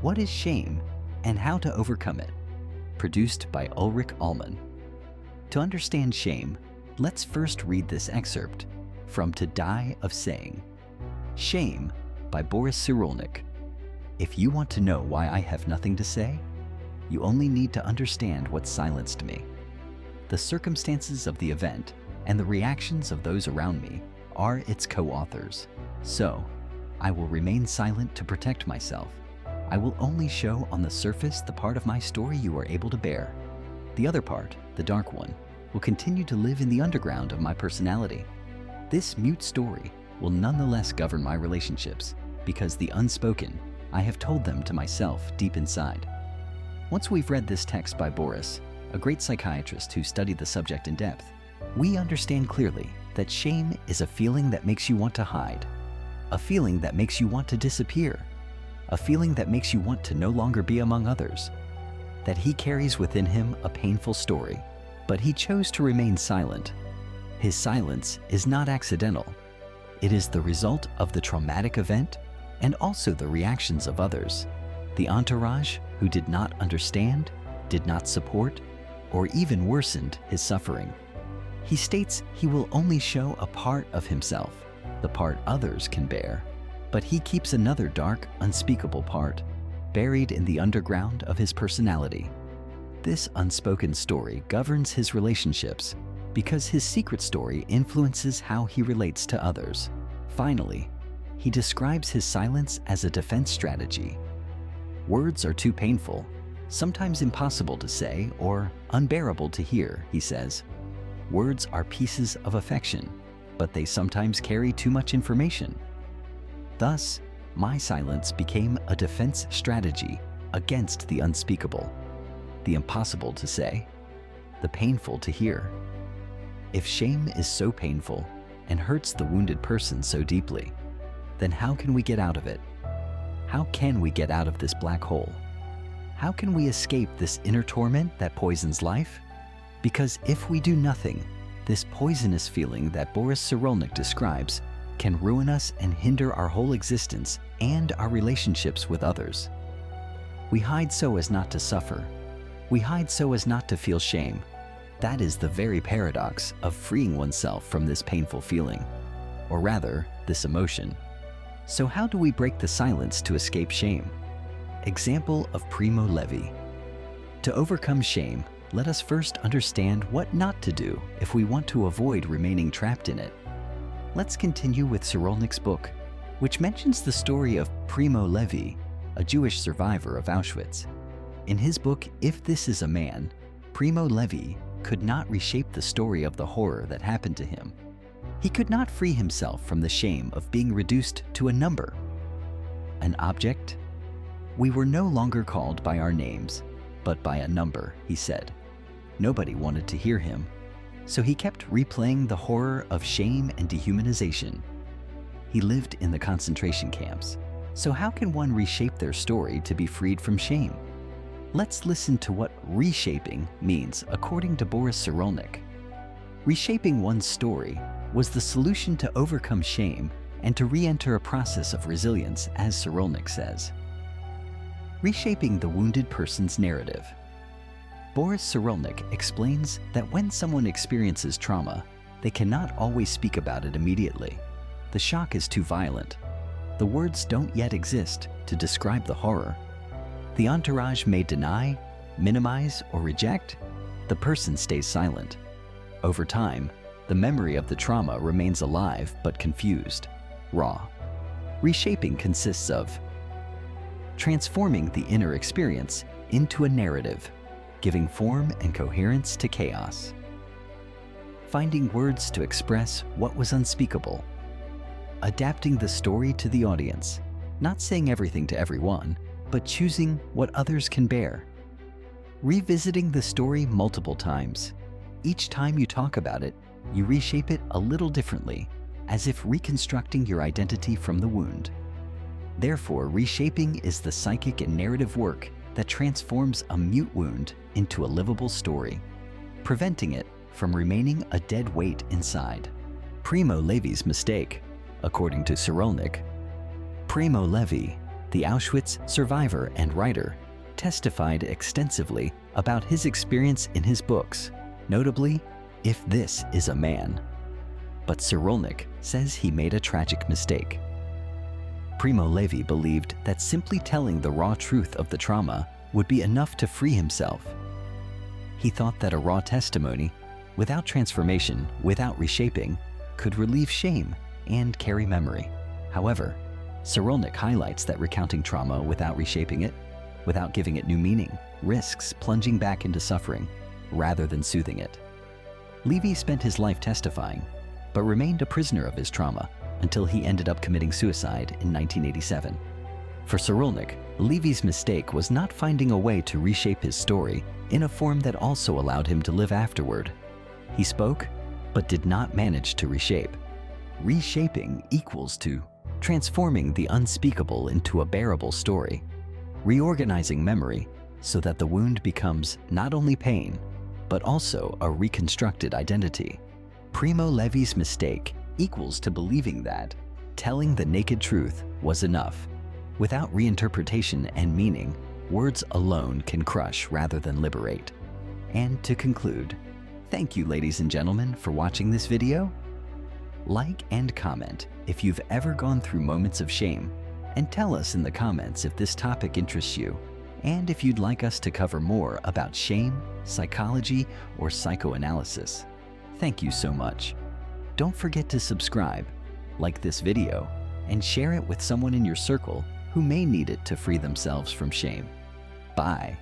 What is Shame and How to Overcome It? Produced by Ulrich Ullmann. To understand shame, let's first read this excerpt from To Die of Saying. Shame by Boris Cyrulnik. If you want to know why I have nothing to say, you only need to understand what silenced me. The circumstances of the event and the reactions of those around me are its co-authors. So, I will remain silent to protect myself. I will only show on the surface the part of my story you are able to bear. The other part, the dark one, will continue to live in the underground of my personality. This mute story will nonetheless govern my relationships because the unspoken, I have told them to myself deep inside. Once we've read this text by Boris, a great psychiatrist who studied the subject in depth, we understand clearly that shame is a feeling that makes you want to hide, a feeling that makes you want to disappear, a feeling that makes you want to no longer be among others, that he carries within him a painful story, but he chose to remain silent. His silence is not accidental. It is the result of the traumatic event and also the reactions of others, the entourage who did not understand, did not support, or even worsened his suffering. He states he will only show a part of himself, the part others can bear, but he keeps another dark, unspeakable part, buried in the underground of his personality. This unspoken story governs his relationships because his secret story influences how he relates to others. Finally, he describes his silence as a defense strategy. Words are too painful, sometimes impossible to say or unbearable to hear, he says. Words are pieces of affection, but they sometimes carry too much information. Thus, my silence became a defense strategy against the unspeakable, the impossible to say, the painful to hear. If shame is so painful and hurts the wounded person so deeply, then how can we get out of it? How can we get out of this black hole? How can we escape this inner torment that poisons life? Because if we do nothing, this poisonous feeling that Boris Cyrulnik describes can ruin us and hinder our whole existence and our relationships with others. We hide so as not to suffer. We hide so as not to feel shame. That is the very paradox of freeing oneself from this painful feeling, or rather, this emotion. So how do we break the silence to escape shame? Example of Primo Levi. To overcome shame, let us first understand what not to do if we want to avoid remaining trapped in it. Let's continue with Cyrulnik's book, which mentions the story of Primo Levi, a Jewish survivor of Auschwitz. In his book, If This Is a Man, Primo Levi could not reshape the story of the horror that happened to him. He could not free himself from the shame of being reduced to a number, an object. We were no longer called by our names, but by a number, he said. Nobody wanted to hear him, so he kept replaying the horror of shame and dehumanization. He lived in the concentration camps, so how can one reshape their story to be freed from shame? Let's listen to what reshaping means according to Boris Cyrulnik. Reshaping one's story was the solution to overcome shame and to re-enter a process of resilience, as Cyrulnik says. Reshaping the wounded person's narrative. Boris Cyrulnik explains that when someone experiences trauma, they cannot always speak about it immediately. The shock is too violent. The words don't yet exist to describe the horror. The entourage may deny, minimize, or reject. The person stays silent. Over time, the memory of the trauma remains alive but confused, raw. Reshaping consists of transforming the inner experience into a narrative, giving form and coherence to chaos. Finding words to express what was unspeakable. Adapting the story to the audience, not saying everything to everyone, but choosing what others can bear. Revisiting the story multiple times. Each time you talk about it, you reshape it a little differently, as if reconstructing your identity from the wound. Therefore, reshaping is the psychic and narrative work that transforms a mute wound into a livable story, preventing it from remaining a dead weight inside. Primo Levi's mistake, according to Cyrulnik. Primo Levi, the Auschwitz survivor and writer, testified extensively about his experience in his books, notably, If This Is a Man. But Cyrulnik says he made a tragic mistake. Primo Levi believed that simply telling the raw truth of the trauma would be enough to free himself. He thought that a raw testimony, without transformation, without reshaping, could relieve shame and carry memory. However, Cyrulnik highlights that recounting trauma without reshaping it, without giving it new meaning, risks plunging back into suffering rather than soothing it. Levi spent his life testifying, but remained a prisoner of his trauma until he ended up committing suicide in 1987. For Cyrulnik, Levi's mistake was not finding a way to reshape his story in a form that also allowed him to live afterward. He spoke, but did not manage to reshape. Reshaping equals to transforming the unspeakable into a bearable story, reorganizing memory so that the wound becomes not only pain, but also a reconstructed identity. Primo Levi's mistake equals to believing that telling the naked truth was enough. Without reinterpretation and meaning, words alone can crush rather than liberate. And to conclude, thank you, ladies and gentlemen, for watching this video. Like and comment if you've ever gone through moments of shame, and tell us in the comments if this topic interests you, and if you'd like us to cover more about shame, psychology, or psychoanalysis. Thank you so much. Don't forget to subscribe, like this video, and share it with someone in your circle who may need it to free themselves from shame. Bye.